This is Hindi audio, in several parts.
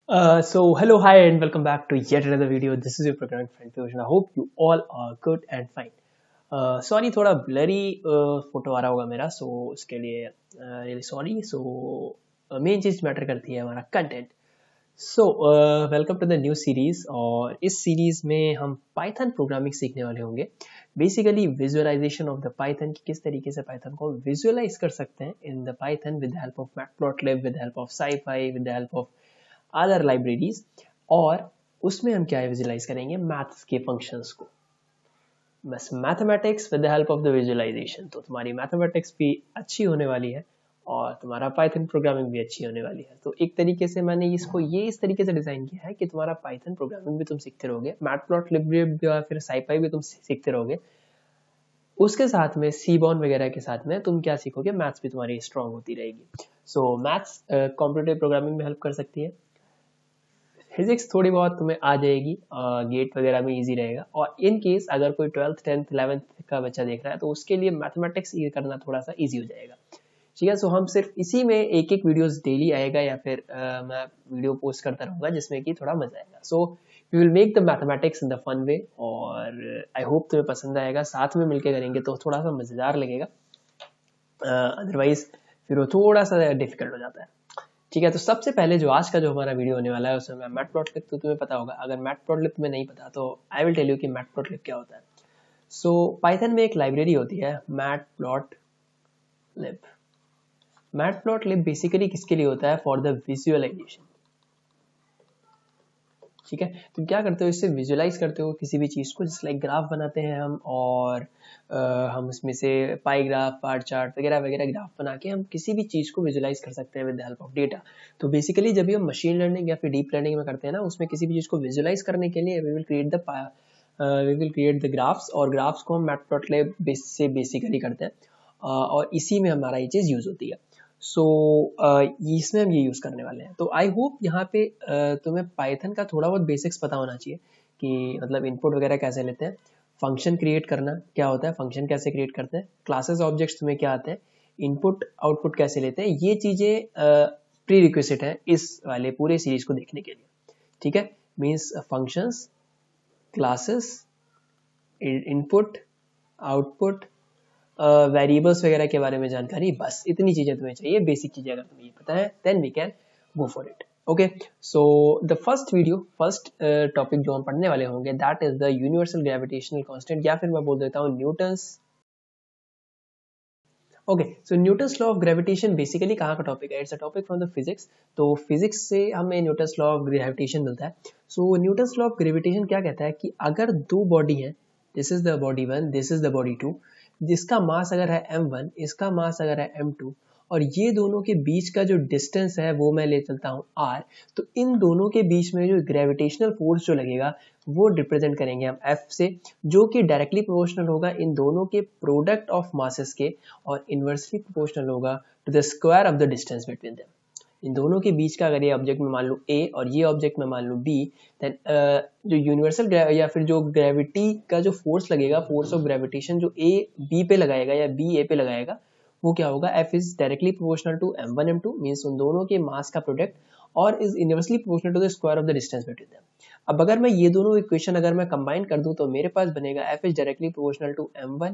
So hello, hi, and welcome back to yet another video. This is your programming friend Piyush. I hope you all are good and fine. Sorry, थोड़ा blurry फोटो आ रहा होगा मेरा, so उसके लिए really sorry. So मेन चीज मैटर करती है हमारा content. So welcome to the new series. और इस सीरीज में हम पाइथन प्रोग्रामिंग सीखने वाले होंगे. Basically visualization of the Python, कि किस तरीके से पाइथन को विजुअलाइज कर सकते हैं in the Python with the help of matplotlib, with the help of SciPy, with the help of other libraries. और उसमें हम क्या विजुअलाइज करेंगे, मैथ्स के फंक्शंस को. बस mathematics with the help of the visualization. तो तुम्हारी मैथमेटिक्स भी अच्छी होने वाली है और तुम्हारा पाइथन प्रोग्रामिंग भी अच्छी होने वाली है. तो एक तरीके से मैंने इसको ये इस तरीके से डिजाइन किया है कि तुम्हारा पाइथन प्रोग्रामिंग भी तुम सीखते रहोगे, मैटप्लॉटलिब या फिर साईफाई भी तुम सीखते रहोगे. उसके साथ में सीबॉन वगैरह के साथ में तुम क्या सीखोगे, मैथ्स भी तुम्हारी स्ट्रांग होती रहेगी. सो मैथ्स कॉम्पिटिटिव प्रोग्रामिंग में हेल्प कर सकती है. फिजिक्स थोड़ी बहुत तुम्हें आ जाएगी, गेट वगैरह में इजी रहेगा. और इन केस अगर कोई 12th 10th 11th का बच्चा देख रहा है तो उसके लिए मैथमेटिक्स करना थोड़ा सा इजी हो जाएगा. ठीक है. सो हम सिर्फ इसी में एक एक वीडियोस डेली आएगा या फिर मैं वीडियो पोस्ट करता रहूंगा जिसमें कि थोड़ा मजा आएगा. So we will make the mathematics in the fun way और आई होप तुम्हें पसंद आएगा. साथ में मिलकर करेंगे तो थोड़ा सा मजेदार लगेगा, अदरवाइज फिर वो थोड़ा सा डिफिकल्ट हो जाता है. ठीक है. तो सबसे पहले जो आज का जो हमारा वीडियो होने वाला है उसमें मैं मैटप्लॉटलिब, तो तुम्हें पता होगा. अगर मैटप्लॉटलिब तुम्हें नहीं पता तो आई विल टेल यू कि मैटप्लॉटलिब क्या होता है. सो पाइथन में एक लाइब्रेरी होती है मैटप्लॉटलिब. मैटप्लॉटलिब बेसिकली किसके लिए होता है, फॉर द विजुअलाइजेशन. ठीक है. तुम क्या करते हो, इससे विजुअलाइज करते हो किसी भी चीज को. जैसे लाइक ग्राफ बनाते हैं हम, और हम उसमें से पाई ग्राफ, बार चार्ट वगैरह वगैरह ग्राफ बना के हम किसी भी चीज को विजुअलाइज कर सकते हैं with the help of data. तो बेसिकली जब भी हम मशीन लर्निंग या फिर डीप लर्निंग में करते हैं ना, उसमें किसी भी चीज को विजुअलाइज करने के लिए we will create the graphs. और ग्राफ्स को हम मैटप्लॉटलिब से बेसिकली करते हैं और इसी में हमारा ये चीज यूज होती है. सो इसमें हम ये यूज करने वाले हैं. तो आई होप यहाँ पे तुम्हें पाइथन का थोड़ा बहुत बेसिक्स पता होना चाहिए कि मतलब इनपुट वगैरह कैसे लेते हैं, फंक्शन क्रिएट करना क्या होता है, फंक्शन कैसे क्रिएट करते हैं, क्लासेस ऑब्जेक्ट्स तुम्हें क्या आते हैं, इनपुट आउटपुट कैसे लेते हैं. ये चीजें प्री रिक्विजिट है इस वाले पूरे सीरीज को देखने के लिए. ठीक है. Means functions, classes, input, output, variables वगैरह के बारे में जानकारी. बस इतनी चीजें तुम्हें चाहिए, बेसिक चीजें. अगर तुम्हें ये पता है then we can go for it. Okay. So the first topic जो हम पढ़ने वाले होंगे that is the universal gravitational constant, या फिर मैं बोल देता हूँ Newton's. Okay. So Newton's law of gravitation basically कहाँ का टॉपिक है, it's a topic from the physics. तो फिजिक्स से हमें न्यूटन्स लॉ ऑफ ग्रेविटेशन मिलता है. So Newton's law of gravitation क्या कहता है कि अगर दो बॉडी है, this is the body 1, this is the body 2, जिसका मास अगर है m1, इसका मास अगर है m2, और ये दोनों के बीच का जो डिस्टेंस है वो मैं ले चलता हूँ r, तो इन दोनों के बीच में जो ग्रेविटेशनल फोर्स जो लगेगा वो रिप्रेजेंट करेंगे हम F से, जो कि डायरेक्टली प्रोपोर्शनल होगा इन दोनों के प्रोडक्ट ऑफ मासेस के, और इनवर्सली प्रोपोर्शनल होगा to the square of the distance between them. इन दोनों के बीच का अगर ये ऑब्जेक्ट में मान लो A और ये ऑब्जेक्ट में मान लो B, देन जो यूनिवर्सल या फिर जो ग्रेविटी का जो फोर्स लगेगा, फोर्स ऑफ ग्रेविटेशन जो A B पे लगाएगा या B A पे लगाएगा, वो क्या होगा, F is directly proportional to m1 m2, means उन दोनों के मास का प्रोडक्ट, और is inversely proportional to the square of the distance between them. अब अगर मैं ये दोनों इक्वेशन अगर मैं कंबाइन कर दूं तो मेरे पास बनेगा F is directly proportional to m1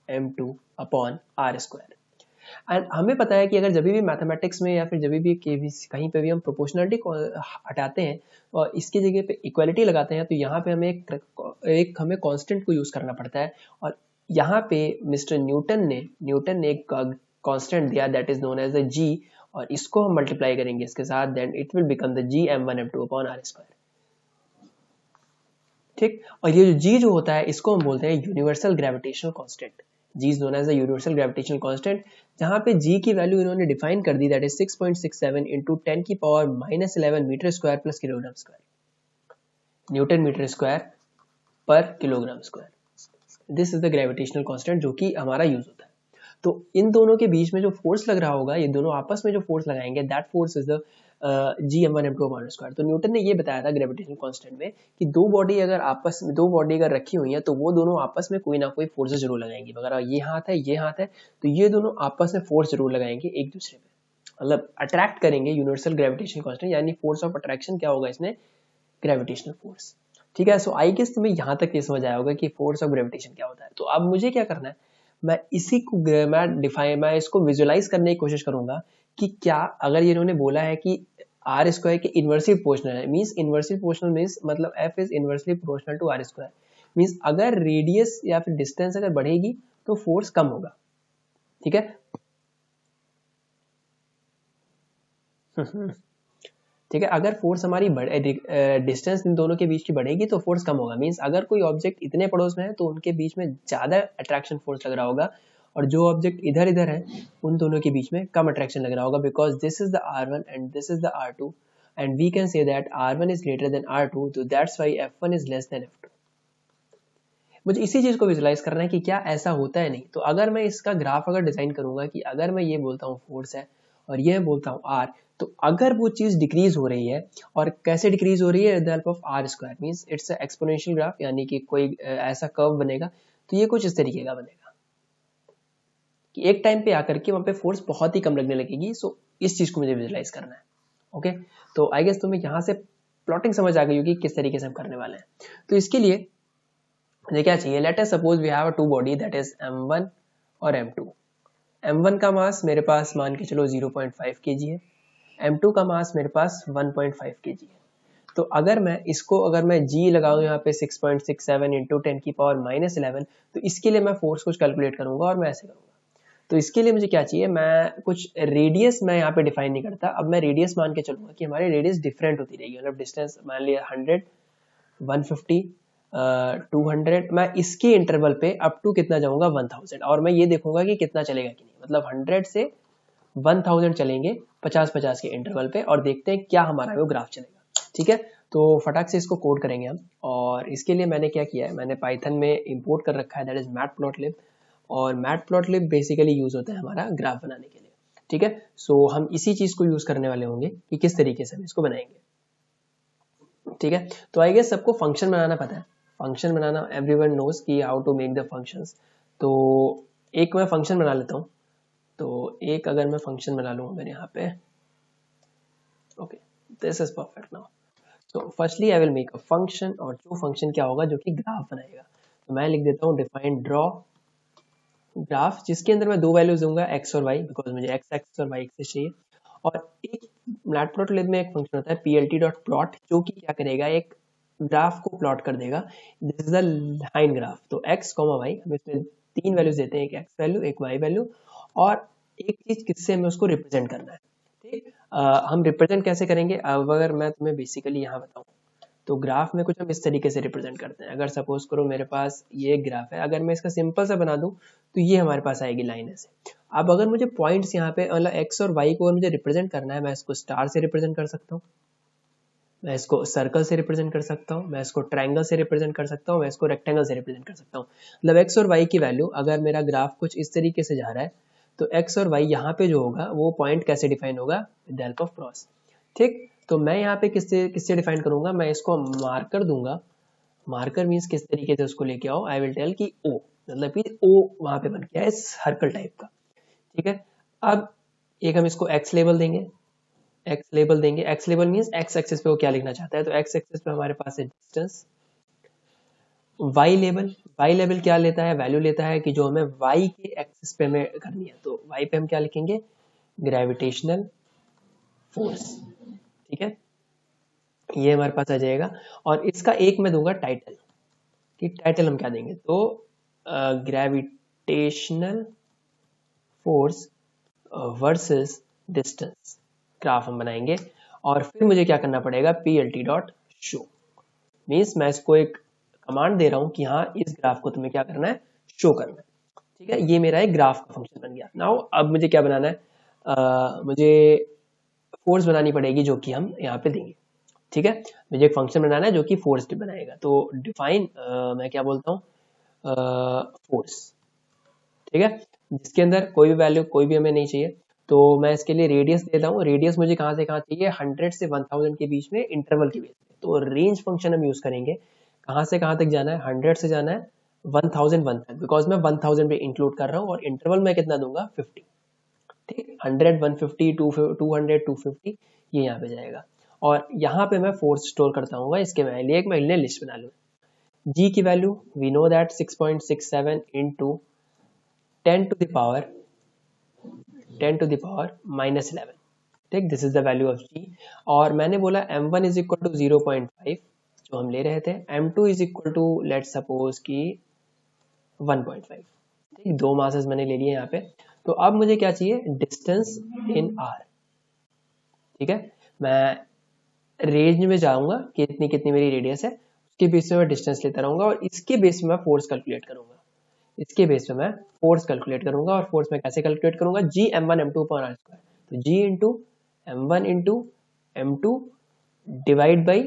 m2 upon r square. And हमें पता है कि अगर जब भी मैथमेटिक्स में या फिर जब भी कहीं पे भी हम प्रोपोर्शनलिटी हटाते हैं और इसकी जगह पे इक्वालिटी लगाते हैं, तो यहाँ पे हमें एक हमें कांस्टेंट को यूज करना पड़ता है. और यहाँ पे मिस्टर न्यूटन ने एक कांस्टेंट दिया that is known as the g, और इसको हम मल्टीप्लाई करेंगे इसके साथ, then it will become the g m1 m2 upon r square. ठीक. और ये जो g जो होता है इसको हम बोलते हैं universal gravitational constant. G is known as the universal gravitational constant, जहां पे G की वैल्यू इन्होंने डिफाइन कर दी दैट इज 6.67 इंटू 10 की power -11 metre square plus kilogram square, newton metre square पर kilogram square. This is the gravitational constant जो कि हमारा यूज होता है. तो इन दोनों के बीच में जो फोर्स लग रहा होगा, ये दोनों आपस में जो फोर्स लगाएंगे, that force is the G m1 m2 upon square. तो न्यूटन ने ये बताया था ग्रेविटेशनल कांस्टेंट में कि दो बॉडी अगर रखी हुई है तो वो दोनों आपस में कोई ना कोई फोर्स जरूर लगाएंगे. अगर ये हाथ है तो ये दोनों आपस में फोर्स जरूर लगाएंगे एक दूसरे पे. मतलब अट्रैक्ट करेंगे यूनिवर्सल ग्रेविटेशन कांस्टेंट, यानी फोर्स ऑफ अट्रैक्शन क्या होगा इसमें, ग्रेविटेशनल फोर्स। ठीक है, सो आई गेस तुम्हें यहाँ तक ये समझ आया होगा कि फोर्स ऑफ ग्रेविटेशन क्या होता है। तो अब मुझे क्या करना है, मैं इसी को मैं इसको विजुअलाइज करने की कोशिश करूंगा कि क्या अगर ये इन्होंने बोला है कि आर स्क्वायर के इन्वर्सली प्रोपोर्शनल है, मींस इन्वर्सली प्रोपोर्शनल मींस मतलब F is inversely proportional to R square, means अगर रेडियस या फिर डिस्टेंस अगर बढ़ेगी तो फोर्स कम होगा। ठीक है ठीक है, अगर फोर्स हमारी डिस्टेंस इन दोनों के बीच की बढ़ेगी तो फोर्स कम होगा, मींस अगर कोई ऑब्जेक्ट इतने पड़ोस में है तो उनके बीच में ज्यादा अट्रैक्शन फोर्स लग रहा होगा, और जो ऑब्जेक्ट इधर इधर है उन दोनों के बीच में कम अट्रैक्शन लग रहा होगा, because this is the R1 and this is the R2 and we can say that R1 is greater than R2, तो that's why F1 is less than F2। मुझे इसी चीज को विजुलाइज करना है कि क्या ऐसा होता है नहीं। तो अगर मैं इसका ग्राफ अगर डिजाइन करूंगा कि अगर मैं ये बोलता हूँ फोर्स है और ये बोलता हूँ R, तो अगर वो चीज डिक्रीज हो रही है, और कैसे डिक्रीज हो रही है, with the help of R square, means it's exponential graph, यानी कि कोई ऐसा कर्व बनेगा, तो ये कुछ इस तरीके का बनेगा कि एक टाइम पे आकर के वहां पे फोर्स बहुत ही कम लगने लगेगी। सो इस चीज को मुझे विजुलाइज करना है। ओके, तो आई गेस तुम्हें यहाँ से प्लॉटिंग समझ आ गई होगी किस तरीके से हम करने वाले हैं। तो इसके लिए मुझे क्या चाहिए, let us suppose we have a two body that is m1 और m2। m1 का मास मेरे पास मान के चलो 0.5 kg है, m2 का मास मेरे पास 1.5 kg है। तो अगर मैं इसको अगर मैं g लगाऊं यहाँ पे 6.67 इंटू 10⁻11, तो इसके लिए मैं फोर्स कुछ कैलकुलेट करूंगा और मैं ऐसे करूंगा। तो इसके लिए मुझे क्या चाहिए, मैं कुछ रेडियस मैं यहाँ पे डिफाइन नहीं करता, अब मैं रेडियस मान के चलूंगा कि हमारी रेडियस डिफरेंट होती रहेगी, मतलब डिस्टेंस मान लिया 100, 150, 200, मैं इसके इंटरवल पे अप टू कितना जाऊंगा 1000, और मैं ये देखूंगा कि कितना चलेगा कि नहीं, मतलब 100 से 1000 चलेंगे 50-50 के इंटरवल पे, और देखते हैं क्या हमारा वो ग्राफ चलेगा। ठीक है, तो फटाक से इसको कोड करेंगे हम, और इसके लिए मैंने क्या किया है, मैंने पाइथन में इंपोर्ट कर रखा है, दैट इज मैटप्लॉटलिब, और मैटप्लॉटलिब बेसिकली यूज होता है हमारा ग्राफ बनाने के लिए। ठीक है, सो हम इसी चीज को यूज करने वाले होंगे कि किस तरीके से हम इसको बनाएंगे। ठीक है, तो आई गेस सबको फंक्शन बनाना पता है, फंक्शन बनाना एवरीवन नोज कि how to make the functions. तो एक मैं फंक्शन बना लेता हूँ, तो एक अगर मैं फंक्शन बना लूँ मेरे यहाँ पे, okay this is perfect now. तो firstly I will make a function, और जो फंक्शन क्या होगा, जो कि ग्राफ बनाएगा। तो मैं लिख देता हूँ डिफाइन ड्रॉ ग्राफ, जिसके अंदर मैं दो वैल्यूज दूंगा x और y, बिकॉज मुझे x एक्सिस और y एक्सिस चाहिए। और एक मैटप्लॉटलिब में एक फंक्शन होता है plt.plot, जो कि क्या करेगा, एक ग्राफ को प्लॉट कर देगा, this is the line graph. तो x, y, हम इसमें तीन वैल्यूज देते हैं, एक x वैल्यू, एक y वैल्यू, और एक चीज किससे हमें उसको रिप्रेजेंट करना है। ठीक, हम रिप्रेजेंट कैसे करेंगे, अब अगर मैं तुम्हें बेसिकली यहाँ बताऊँ, तो ग्राफ में कुछ हम इस तरीके से रिप्रेजेंट करते हैं। अगर सपोज करो मेरे पास ये ग्राफ है, अगर मैं इसका सिंपल सा बना दूं तो ये हमारे पास आएगी लाइन ऐसे। अब अगर मुझे पॉइंट्स यहाँ पे मतलब एक्स और वाई को मुझे रिप्रेजेंट करना है, मैं इसको स्टार से रिप्रेजेंट कर सकता हूँ, मैं इसको सर्कल से रिप्रेजेंट कर सकता हूँ, मैं इसको ट्रायंगल से रिप्रेजेंट कर सकता हूँ, मैं इसको रेक्टेंगल से रिप्रेजेंट कर सकता हूँ। मतलब एक्स और वाई की वैल्यू, अगर मेरा ग्राफ कुछ इस तरीके से जा रहा है, तो एक्स और वाई यहाँ पे जो होगा वो पॉइंट कैसे डिफाइन होगा, with the help of cross. ठीक, तो मैं यहाँ पे किससे किससे डिफाइन करूंगा, मैं इसको मार्कर दूंगा। मार्कर मीन्स किस तरीके से उसको लेके आओ, आई विल टेल कि ओ, मतलब कि ओ वहां पे बन गया है सर्कल टाइप का। ठीक है, अब एक हम इसको एक्स लेबल देंगे, एक्स लेबल देंगे, x label means x axis पे वो क्या लिखना चाहता है, तो एक्स एक्सिस पे हमारे पास है distance. Y label, Y level क्या लेता है, वैल्यू लेता है कि जो हमें वाई के एक्सिस पे हमें करनी है, तो वाई पे हम क्या लिखेंगे, ग्रेविटेशनल फोर्स। ठीक है, ये हमारे पास आ जाएगा। और इसका एक मैं दूंगा टाइटल, कि टाइटल हम क्या देंगे, तो gravitational force versus distance graph हम बनाएंगे। और फिर मुझे क्या करना पड़ेगा, plt.show, मीन्स मैं इसको एक कमांड दे रहा हूं कि हाँ इस ग्राफ को तुम्हें क्या करना है, शो करना है। ठीक है, ये मेरा एक ग्राफ का फंक्शन बन गया। नाउ अब मुझे क्या बनाना है, मुझे फोर्स बनानी पड़ेगी जो कि हम यहाँ पे देंगे। ठीक है, मुझे एक फंक्शन बनाना है जो कि फोर्स बनाएगा, तो डिफाइन मैं क्या बोलता हूँ, फोर्स। ठीक है, जिसके अंदर कोई भी वैल्यू कोई भी हमें नहीं चाहिए, तो मैं इसके लिए रेडियस देता हूँ। रेडियस मुझे कहाँ से कहाँ चाहिए, 100 से 1000 के बीच में इंटरवल के बीच में, तो रेंज फंक्शन हम यूज करेंगे। कहाँ से कहाँ तक जाना है, 100 से जाना है 1001 तक, बिकॉज मैं 1000 पे इंक्लूड कर रहा हूँ, और इंटरवल में कितना दूंगा, 50। ठीक, 100, 150, 200, 250 ये यहाँ पे जाएगा। और यहाँ पे मैं फोर्स स्टोर करता हूँ इसके लिए एक मैं लिस्ट बना लूँ। जी की value we know that 6.67 into 10 to the power -11, ठीक, this is the value of G. और मैंने बोला m1 इज इक्वल टू 0.5 जो हम ले रहे थे, m2 is equal to let suppose की 1.5, ठीक, 2 मासेस मैंने ले लिए यहाँ पे। तो अब मुझे क्या चाहिए, डिस्टेंस इन आर, ठीक है। मैं रेंज में जाऊंगा कि कितनी कितनी मेरी रेडियस है, उसके बेस पे मैं डिस्टेंस लेता रहूंगा और इसके बेस पे मैं फोर्स कैलकुलेट करूंगा। इसके बेस पे मैं फोर्स कैलकुलेट करूंगा और फोर्स में कैसे कैलकुलेट करूंगा, जी m1 m2 upon r square, तो G into m1 into m2 divide by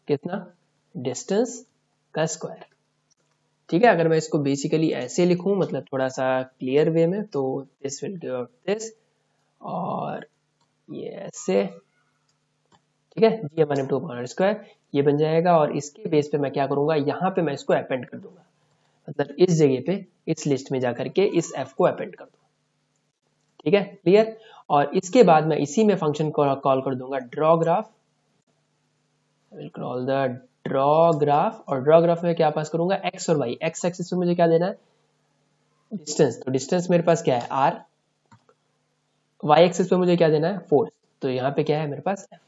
कितना, डिस्टेंस का स्क्वायर, ठीक है। अगर मैं इसको बेसिकली ऐसे लिखूं, मतलब थोड़ा सा क्लियर वे में, तो दिस विल गिव दिस और ये ऐसे, ठीक है, जी m1 m2 upon r square ये बन जाएगा। और इसके बेस पे मैं क्या करूंगा, यहाँ पे मैं इसको अपेंड कर दूंगा, मतलब इस जगह पे इस लिस्ट में जाकर के इस f को अपेंड कर दूंगा, ठीक है, क्लियर। और इसके बाद मैं इसी में फंक्शन को कॉल कर दूंगा draw graph, will call the draw graph. और ड्रॉ ग्राफ में क्या पास करूंगा, x और y, x एक्सिस में मुझे क्या देना है, डिस्टेंस, तो डिस्टेंस मेरे पास क्या है r, y एक्सिस पे मुझे क्या देना है, फोर्स, तो यहाँ पे क्या है मेरे पास f,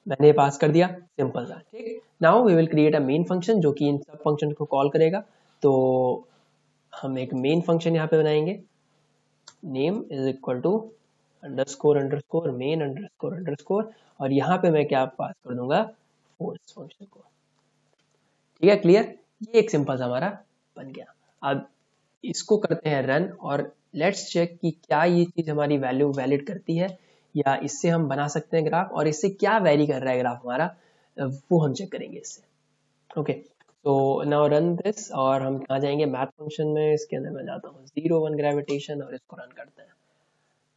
मैंने पास कर दिया, सिंपल सा, ठीक। Now we will create a main function जो कि इन सब फंक्शन को कॉल करेगा। तो हम एक मेन फंक्शन यहाँ पे बनाएंगे, name is equal to underscore underscore main underscore underscore, और यहाँ पे मैं क्या पास कर दूंगा, फोर्स फंक्शन को, ठीक है, क्लियर। ये एक सिंपल सा हमारा बन गया। अब इसको करते हैं रन और लेट्स चेक कि क्या ये चीज हमारी वैल्यू वैलिड करती है या इससे हम बना सकते हैं ग्राफ, और इससे क्या वेरी कर रहा है ग्राफ हमारा, वो हम चेक करेंगे इससे। ओके, तो नाउ रन दिस, और हम कहाँ जाएंगे, मैथ फंक्शन में, इसके अंदर मैं जाता हूँ 0 1 ग्रेविटेशन और इसको रन करते हैं,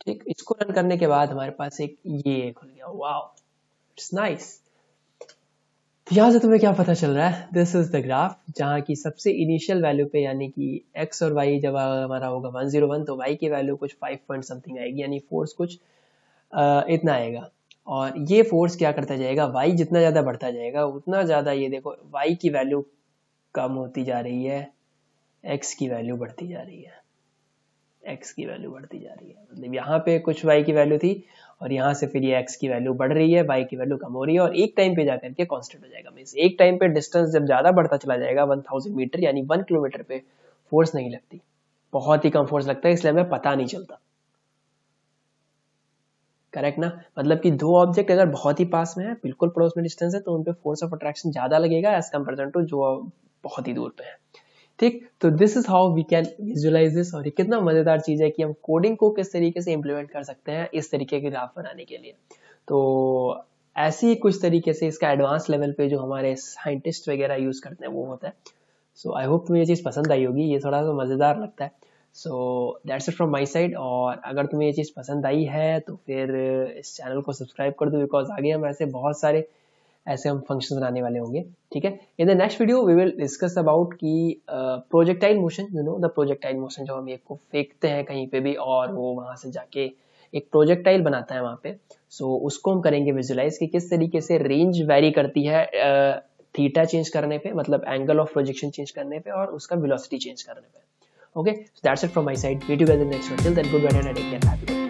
ठीक। इसको रन करने के बाद हमारे पास एक ये खुल गया, वाओ इट्स नाइस। यहाँ से तुम्हें क्या पता चल रहा है, दिस इज द ग्राफ, जहाँ की सबसे इनिशियल वैल्यू पे यानी कि x और y जब हमारा होगा 101, तो y की वैल्यू कुछ 5 पॉइंट समथिंग आएगी, यानी फोर्स कुछ इतना आएगा। और ये फोर्स क्या करता जाएगा, y जितना ज्यादा बढ़ता जाएगा उतना ज्यादा, ये देखो y की वैल्यू कम होती जा रही है, x की वैल्यू बढ़ती जा रही है, x की वैल्यू बढ़ती जा रही है, मतलब यहाँ पे कुछ y की वैल्यू थी और यहाँ से फिर ये x की वैल्यू बढ़ रही है, y की वैल्यू कम हो रही है, और एक टाइम पे जाकर के कांस्टेंट हो जाएगा। मींस एक टाइम पे डिस्टेंस जब ज्यादा बढ़ता चला जाएगा 1000 मीटर यानी 1 किलोमीटर पे, फोर्स नहीं लगती, बहुत ही कम फोर्स लगता है, इसलिए हमें पता नहीं चलता, करेक्ट ना। मतलब कि दो ऑब्जेक्ट अगर बहुत ही पास में है, बिल्कुल पड़ोस में डिस्टेंस है, तो उन पे फोर्स ऑफ अट्रैक्शन ज्यादा लगेगा एज कम्पेयर टू जो बहुत ही दूर पे है, ठीक। तो this is how we can visualize this, और ये कितना मजेदार चीज है कि हम कोडिंग को किस तरीके से इम्प्लीमेंट कर सकते हैं इस तरीके के ग्राफ बनाने के लिए। तो ऐसी कुछ तरीके से इसका एडवांस लेवल पे जो हमारे साइंटिस्ट वगैरह यूज करते हैं वो होता है। सो आई होप तुम्हें ये चीज पसंद आई होगी, ये थोड़ा सा मजेदार लगता है। So that's it from my side, और अगर तुम्हें ये चीज पसंद आई है तो फिर इस चैनल को सब्सक्राइब कर दो, बिकॉज आगे हम ऐसे बहुत सारे ऐसे हम फंक्शन बनाने वाले होंगे, ठीक है। In the next video we will discuss about की projectile motion, you know the projectile motion, जो हम एक को फेंकते हैं कहीं पे भी और वो वहां से जाके एक प्रोजेक्टाइल बनाता है वहां पे। सो उसको हम करेंगे विजुलाइज कि किस तरीके से रेंज वेरी करती है थीटा चेंज करने पे, मतलब एंगल ऑफ प्रोजेक्शन चेंज करने पे, और उसका वेलोसिटी चेंज करने पे। Okay, that's it from my side, meet you guys in next one, till then good bye and take care, happy.